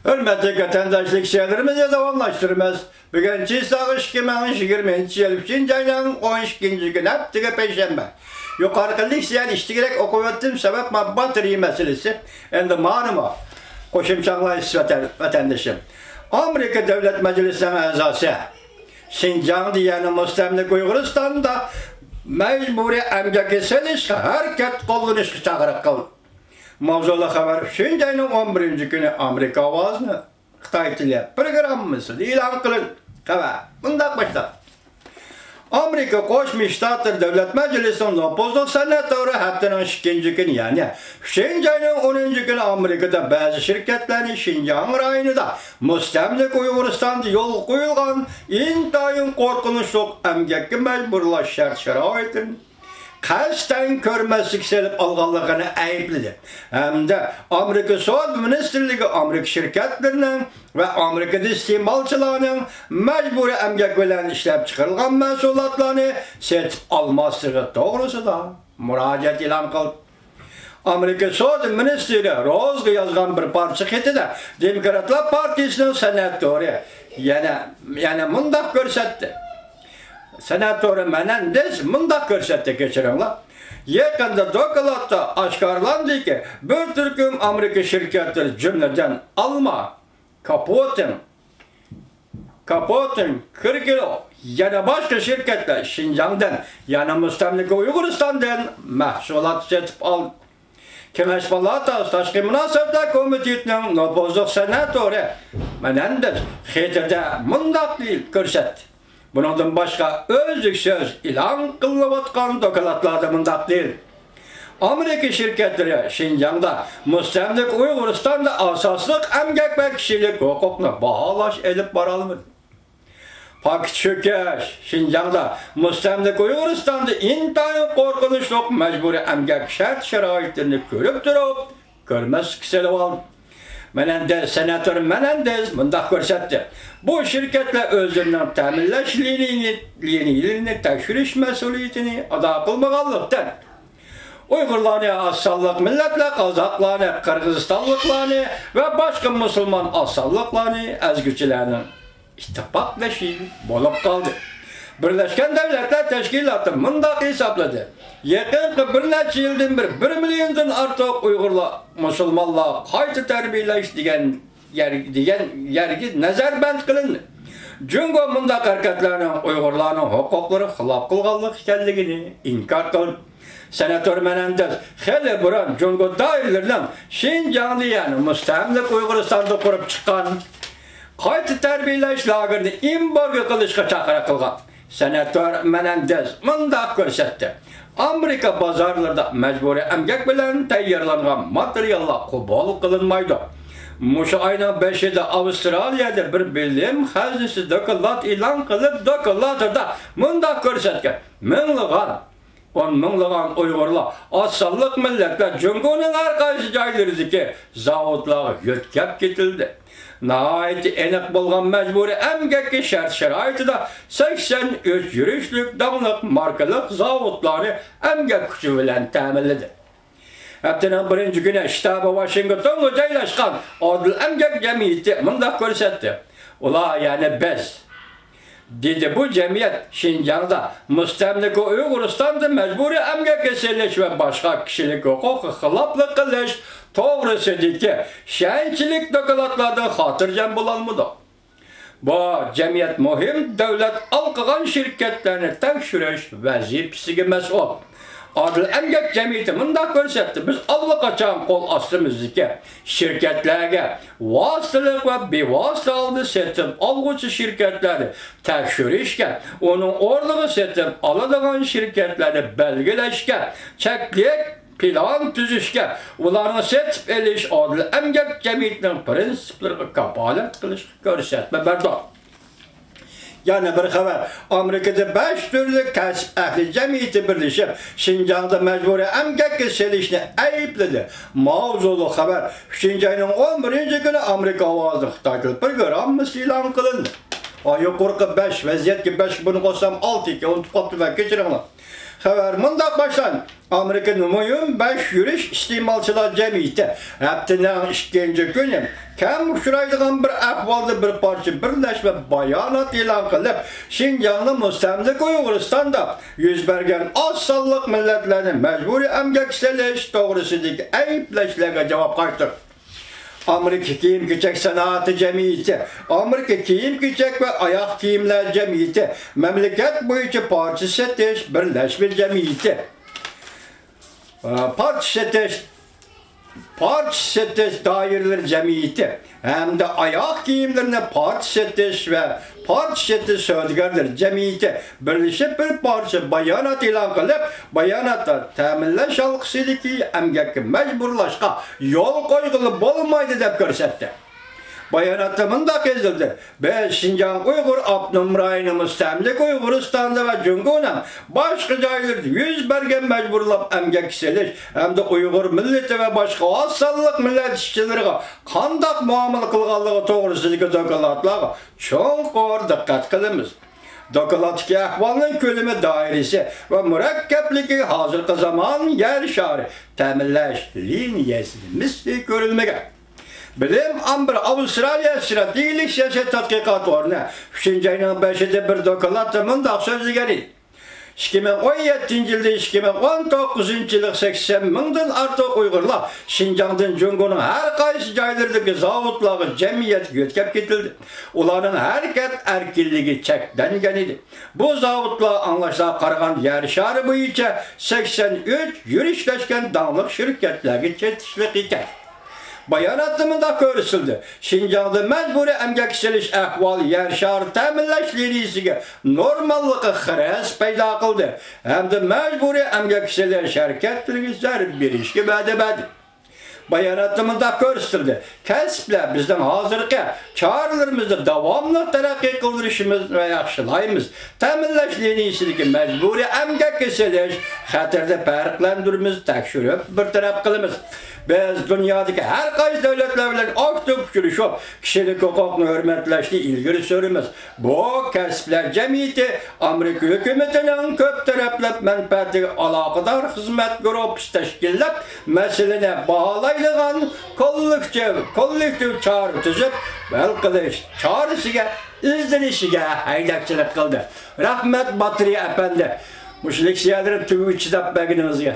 Hürmetli vatandaşlık şeylerimizi davamlaştırmaz. Bugün Çiğsağ 2020 yıl 3. ayının 12. günü haftığı Perşembe. Yukarıdaki liseyen iştigerek okuyatım sebep batırı meselesi. Endi manıma koşumçanlayız vatandaşım. Amerika Devlet Meclisi'nin azası Şincan diyeni Müstemlik Uyguristan'da mecburi emgaki seliş hareket kolunuşku çağırıp kaldı. Mavzulu haber 3. ayının 11. günü Amerika avazını Xitay tili programımızı ilan kılın. Haber bundan başlar. Amerika Koşmuş Ştatlar Devlet Meclisi'nin Lopozlu senatörü haftanın 2. günü yani 3. ayının 10. günü Amerika'da bazı şirketlerin Şincan rayonunda Müstemlik Uyguristan'da yol koyulgan intayın korkunçluk emgekki mecburlaş şart-şaraitin kasten körmezlik selip alğanlığını ayıpladı. Hem de Amerika Soğuk Ministerliği Amerika şirketlerinin ve Amerika'da istimalçılarının mecburi emgek bilen işlep çıkarılgan mahsulatlarını setip alması doğrusu da müracaat ilan kıldı. Amerika Soğuk Ministerliği Rozga yazgan bir parça xetide Demokratlar Partisi'nin senatörü yani mındak görsetti. Senatörü Menendez mındak görsetti geçirenler. Yakında dokulatta aşkarlandı ki bir Türk'ün Amerika şirketleri cümleden alma, kapotin, 40 kilo yana başka şirketler Şincan'dan yana Müstemlik Uyguristan'dan mahsulat setip aldı. Kemeş Palatası Taşkı Münasebetler Komitesi'nin Nopozluk senatörü Menendez xetide mındak değil görsetti. Bundan başka özlük söz ilan kılıvatkan dokulatlarda mındak değil. Amerika şirketleri Şincan'da Müstemlik Uyguristan'da asaslık emgek ve kişilik hukukunu bahalaş edip baralımır. Pakçökeş Şincan'da Müstemlik Uyguristan'da intayın korkunçluk mecburi emgek şart şeraitlerini görüp durup görmez kişilik oldu. Senatör Menendez mındak görsetti. Bu şirketle özlerinin teminleşliğini tekşiriş mesuliyetini ada kılmağalıktan Uygurlarını asallık milletle Kazaklarını, Kırgızistanlıklarını ve başka Müslüman asallıklarını ezgüçülerinin ittifakleşi bolup kaldı. Birleşken Devletler Teşkilatı mındak hesapladı. Yakın bir neçe yıldan bir 1 milyondan artık Uygurlar, Müslümanlar kayıtı terbiyeleş diyen yergi nazarband kılındı. Cungo mındak hareketlerinin Uygurların hukukları hılap kılganlık ekanligini inkar kıldı. Senatör Menendez hele buran Cungo dairlerinin Şincan'da yani Müstemlik Uyguristan'da kurup çıkan kayıtı terbiyeleş lagerini imbargo kılışka çakara kılgan. Senatör Menendez mındak görsetti. Amerika pazarlarda mecburi emgek bilen tayyarlanan materyallar kubol kılınmaydı. Muşu ayının 5'inde Avustralya'da bir bilim hazinesi dokulat ilan kılıp dokulatırda mındak görsetken mınlıgan Uygurlar asallık milletler Cungo'nun arkası caylarıdaki zavutları yütkep getildi. Nahayeti enek bolgan mecburi emgekki şart-şaraitida 83 yürüyüşlük damlık markalık zavutları emgek gücü bilen teminledi. Haftanın 1. günü ştabı Washington'da joylashgan Adil Emgek Cemiyeti mındak görsetti. Ula yani biz dedi bu cemiyet Şincan'da Müstemlik Uyguristan'da mecburi emgek eserleş ve başka kişilik hukuku hılaplı kılış doğrusu dedi ki şençilik dokulatlarda hatırcan bulanmadı. Bu cemiyet mühim devlet alkıgan şirketlerini tekşiriş vazifesi mesul. Adil Emgek Cemiyeti mındak görsetti. Biz allakaçan kol astımızdaki şirketlerge vasıtalık ve bivasıta aldı setip algıcı şirketleri tekşirişken onun orluğu setip aladığın şirketleri belgeleşken çekleyek plan tüzüşke ularını setip eliş Adil Emgek Cemiyeti'nin prensipleri kapalet kılış görsetme berdan. Yani bir haber, Amerika'da 5 türlü kasp ehli cemiyeti birleşip Şincan'da mecburi emgek kesilişini ayıpladı. Mavzulu haber, 3. ayının 11. günü Amerika avazı Xitay programımız ilan kılındı. Yukarı 5, vaziyet ki 5 bunu koysam 6 ki onu toplu ve geçirimler. Xabar mundaq başlan. Amerika'nın mühim 5 yürüyüş istemalçılar cemiyeti. Haftanın 2. günü kam uçuraydigan bir ahvalda bir parça birleşme bayanat e'lon qilib, Şinjanlı mustamlik Uyg'uristonda yüz bergan az sonliq millatlarni majburiy emgaklashtirish to'g'risidagi ayblashlarga javob qaytardi. Amerika Kiyim-Kechak Sanatı Cemiyeti, Amerika Kiyim-Kechak ve Ayak Kiyimler Cemiyeti, memleket boyunca parça setiş birleşme cemiyeti. Parça setiş daireler cemiyeti, hem de ayak giyimlerine parça setiş ve parça setiş söylediler cemiyeti birleşip bir parça bayanat e'lon qilib, bayanatda ta'minlash alqısidagi emgakka majburlashga yo'l qo'yilib bo'lmaydi deb ko'rsatdi. Bayanatda mundaq yozildi. Biz Şinjan Uyghur Abnum rayoni mustamlik Uyg'uristonda va Jungo'ning boshqa joylarda yuz bergan majburlab emgakselish hamda Uyg'ur millati va boshqa oz sonliq millat ishchilariga qanday muomala qilganligi to'g'risidagi dokladlarga cho'nqur diqqat qilamiz. Dokladagi ahvolning ko'lami doirasi va murakkabligi hozirgi zamon yer shari ta'minlash liniyasida misli ko'rilmagan. Bilim Amber Avustralya Stratejilik Siyaset Tadqiqat Organı 3. ayının 5'inde bir dokladda mundaq so'zlagan edi. 2017 yılda 2019 yılı 80 mingdan artıq Uyg'urlar Şinjandan Jungo'nun her qaysi joylardagi zavodlarga cemiyetga yetkazib ketildi. Ularning harakat erkinligi cheklangan edi. Bu zavodlar anlaşığa qaragan yer shari bo'yicha 83 yurishlashgan danglik shirkatlarga chetishlik ekan. Bayanatımında görüşüldü. Şinjan'da mecburi emgakçiliş ahval yer şarı ta'minlash liniyasiga normallıqı xiras paydo qildi. Hem de mecburi emgakçiliş şirketleriga zarb berishga va'da berdi. Bayanatımında görüşüldü. Kasblar bizden hozirgi choralarimizni davomli taraqqiy qildirishimiz va yaxshilaymiz. Ta'minlash liniyasidagi mecburi emgakçiliş xatarda farqlantirimiz, tekshirib bir taraf qilamiz. Biz dünyadaki her qaysi devletler bilen aktif görüşüp kişilik hukukunu hürmetlashni ilgari sürümüz. Bu kasblar cemiyeti Amerika hükümetinin köp taraflı menfaatiga aloqador xizmat guruhi tashkillab, meseleni bahalaydigan kollektiv çağrı tuzib, hal qilish chorasiga izdirishiga haydakchilik qildi. Rahmat Batri efendi. Mushlik siyadirib tuguvchi deb berganingizga.